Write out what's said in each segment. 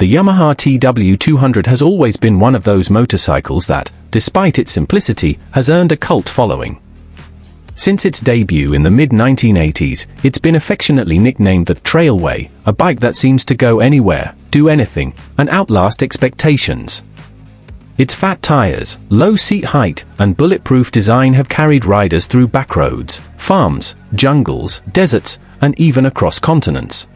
The Yamaha TW200 has always been one of those motorcycles that, despite its simplicity, has earned a cult following. Since its debut in the mid-1980s, it's been affectionately nicknamed the Trailway, a bike that seems to go anywhere, do anything, and outlast expectations. Its fat tires, low seat height, and bulletproof design have carried riders through backroads, farms, jungles, deserts, and even across continents.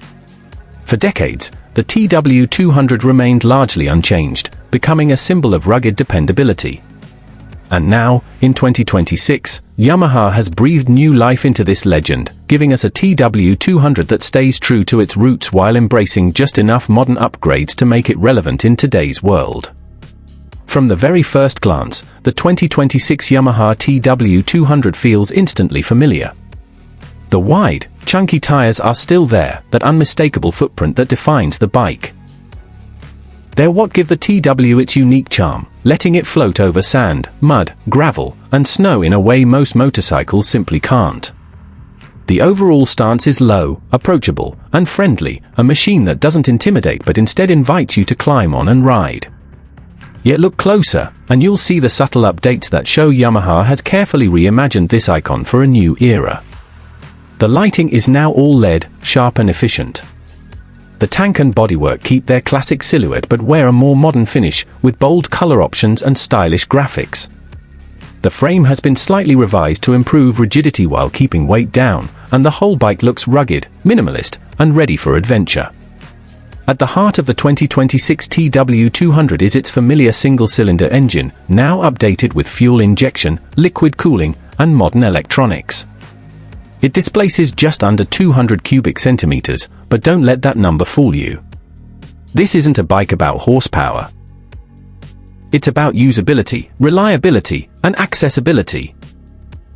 For decades, the TW200 remained largely unchanged, becoming a symbol of rugged dependability. And now, in 2026, Yamaha has breathed new life into this legend, giving us a TW200 that stays true to its roots while embracing just enough modern upgrades to make it relevant in today's world. From the very first glance, the 2026 Yamaha TW200 feels instantly familiar. The wide, chunky tires are still there, that unmistakable footprint that defines the bike. They're what give the TW its unique charm, letting it float over sand, mud, gravel, and snow in a way most motorcycles simply can't. The overall stance is low, approachable, and friendly, a machine that doesn't intimidate but instead invites you to climb on and ride. Yet look closer, and you'll see the subtle updates that show Yamaha has carefully reimagined this icon for a new era. The lighting is now all LED, sharp and efficient. The tank and bodywork keep their classic silhouette but wear a more modern finish, with bold color options and stylish graphics. The frame has been slightly revised to improve rigidity while keeping weight down, and the whole bike looks rugged, minimalist, and ready for adventure. At the heart of the 2026 TW200 is its familiar single-cylinder engine, now updated with fuel injection, liquid cooling, and modern electronics. It displaces just under 200 cubic centimeters, but don't let that number fool you. This isn't a bike about horsepower. It's about usability, reliability, and accessibility.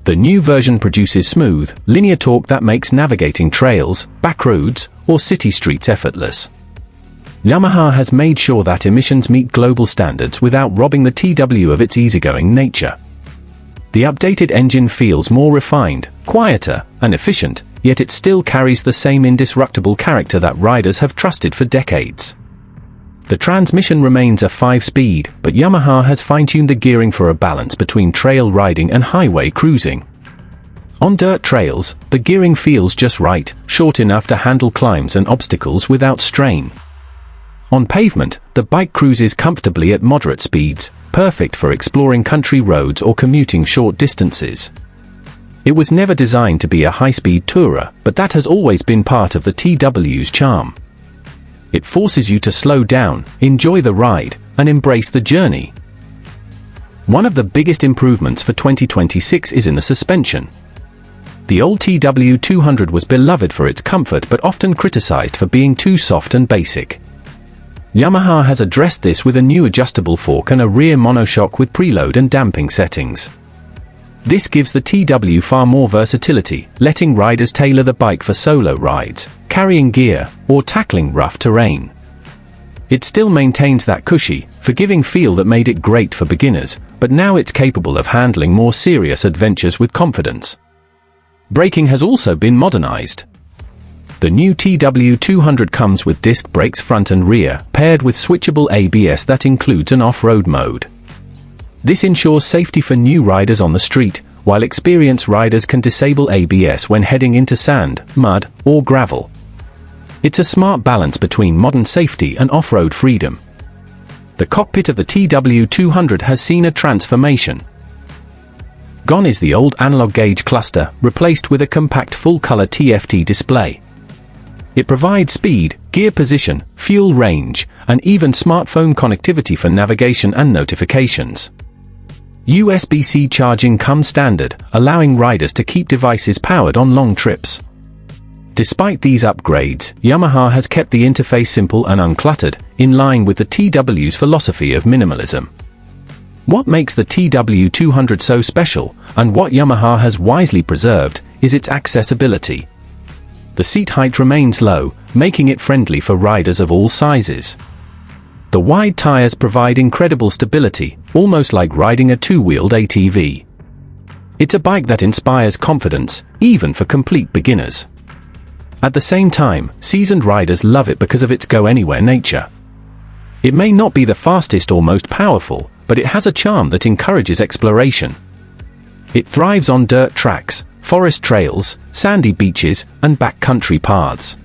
The new version produces smooth, linear torque that makes navigating trails, backroads, or city streets effortless. Yamaha has made sure that emissions meet global standards without robbing the TW of its easygoing nature. The updated engine feels more refined, quieter, and efficient, yet it still carries the same indestructible character that riders have trusted for decades. The transmission remains a 5-speed, but Yamaha has fine-tuned the gearing for a balance between trail riding and highway cruising. On dirt trails, the gearing feels just right, short enough to handle climbs and obstacles without strain. On pavement, the bike cruises comfortably at moderate speeds, perfect for exploring country roads or commuting short distances. It was never designed to be a high-speed tourer, but that has always been part of the TW's charm. It forces you to slow down, enjoy the ride, and embrace the journey. One of the biggest improvements for 2026 is in the suspension. The old TW200 was beloved for its comfort but often criticized for being too soft and basic. Yamaha has addressed this with a new adjustable fork and a rear monoshock with preload and damping settings. This gives the TW far more versatility, letting riders tailor the bike for solo rides, carrying gear, or tackling rough terrain. It still maintains that cushy, forgiving feel that made it great for beginners, but now it's capable of handling more serious adventures with confidence. Braking has also been modernized. The new TW200 comes with disc brakes front and rear, paired with switchable ABS that includes an off-road mode. This ensures safety for new riders on the street, while experienced riders can disable ABS when heading into sand, mud, or gravel. It's a smart balance between modern safety and off-road freedom. The cockpit of the TW200 has seen a transformation. Gone is the old analog gauge cluster, replaced with a compact full-color TFT display. It provides speed, gear position, fuel range, and even smartphone connectivity for navigation and notifications. USB-C charging comes standard, allowing riders to keep devices powered on long trips. Despite these upgrades, Yamaha has kept the interface simple and uncluttered, in line with the TW's philosophy of minimalism. What makes the TW200 so special, and what Yamaha has wisely preserved, is its accessibility. The seat height remains low, making it friendly for riders of all sizes. The wide tires provide incredible stability, almost like riding a two-wheeled ATV. It's a bike that inspires confidence, even for complete beginners. At the same time, seasoned riders love it because of its go-anywhere nature. It may not be the fastest or most powerful, but it has a charm that encourages exploration. It thrives on dirt tracks, forest trails, sandy beaches, and backcountry paths.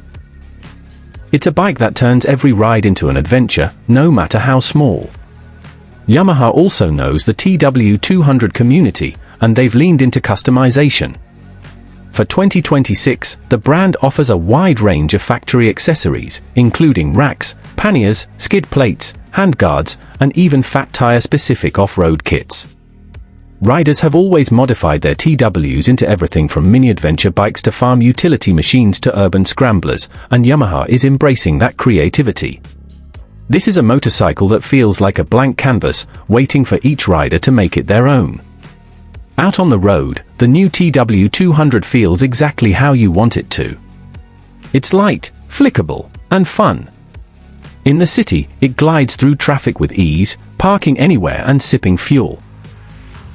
It's a bike that turns every ride into an adventure, no matter how small. Yamaha also knows the TW200 community, and they've leaned into customization. For 2026, the brand offers a wide range of factory accessories, including racks, panniers, skid plates, handguards, and even fat tire-specific off-road kits. Riders have always modified their TWs into everything from mini-adventure bikes to farm utility machines to urban scramblers, and Yamaha is embracing that creativity. This is a motorcycle that feels like a blank canvas, waiting for each rider to make it their own. Out on the road, the new TW200 feels exactly how you want it to. It's light, flickable, and fun. In the city, it glides through traffic with ease, parking anywhere and sipping fuel.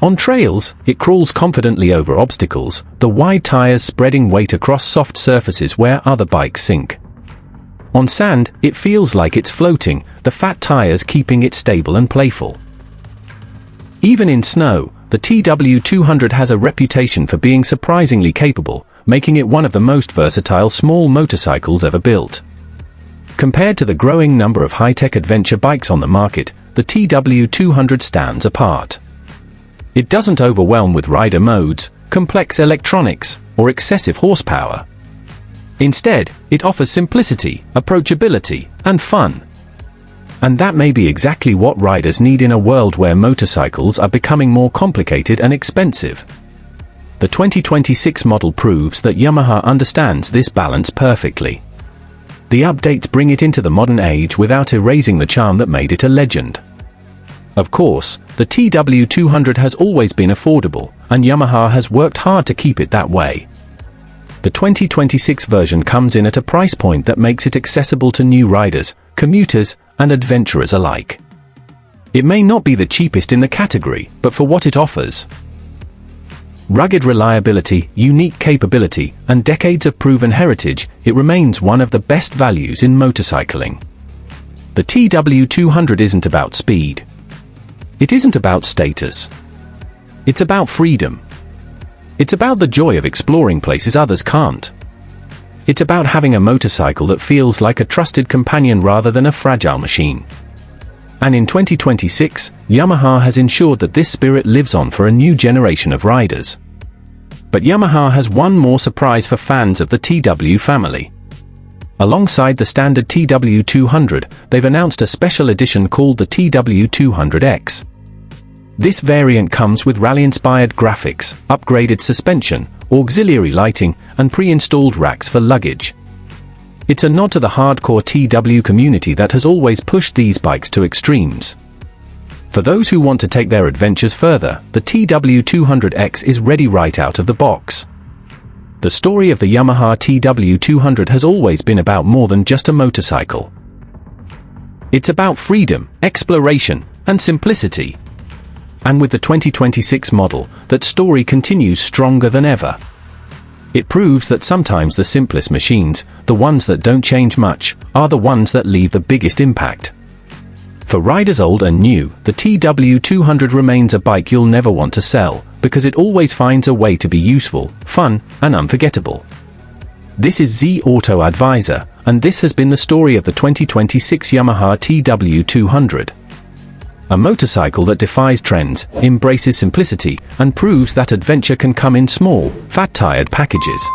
On trails, it crawls confidently over obstacles, the wide tires spreading weight across soft surfaces where other bikes sink. On sand, it feels like it's floating, the fat tires keeping it stable and playful. Even in snow, the TW200 has a reputation for being surprisingly capable, making it one of the most versatile small motorcycles ever built. Compared to the growing number of high-tech adventure bikes on the market, the TW200 stands apart. It doesn't overwhelm with rider modes, complex electronics, or excessive horsepower. Instead, it offers simplicity, approachability, and fun. And that may be exactly what riders need in a world where motorcycles are becoming more complicated and expensive. The 2026 model proves that Yamaha understands this balance perfectly. The updates bring it into the modern age without erasing the charm that made it a legend. Of course, the TW200 has always been affordable, and Yamaha has worked hard to keep it that way. The 2026 version comes in at a price point that makes it accessible to new riders, commuters, and adventurers alike. It may not be the cheapest in the category, but for what it offers, rugged reliability, unique capability, and decades of proven heritage, it remains one of the best values in motorcycling. The TW200 isn't about speed. It isn't about status. It's about freedom. It's about the joy of exploring places others can't. It's about having a motorcycle that feels like a trusted companion rather than a fragile machine. And in 2026, Yamaha has ensured that this spirit lives on for a new generation of riders. But Yamaha has one more surprise for fans of the TW family. Alongside the standard TW200, they've announced a special edition called the TW200X. This variant comes with rally-inspired graphics, upgraded suspension, auxiliary lighting, and pre-installed racks for luggage. It's a nod to the hardcore TW community that has always pushed these bikes to extremes. For those who want to take their adventures further, the TW200X is ready right out of the box. The story of the Yamaha TW200 has always been about more than just a motorcycle. It's about freedom, exploration, and simplicity. And with the 2026 model, that story continues stronger than ever. It proves that sometimes the simplest machines, the ones that don't change much, are the ones that leave the biggest impact. For riders old and new, the TW200 remains a bike you'll never want to sell, because it always finds a way to be useful, fun, and unforgettable. This is Z Auto Advisor, and this has been the story of the 2026 Yamaha TW200. A motorcycle that defies trends, embraces simplicity, and proves that adventure can come in small, fat-tired packages.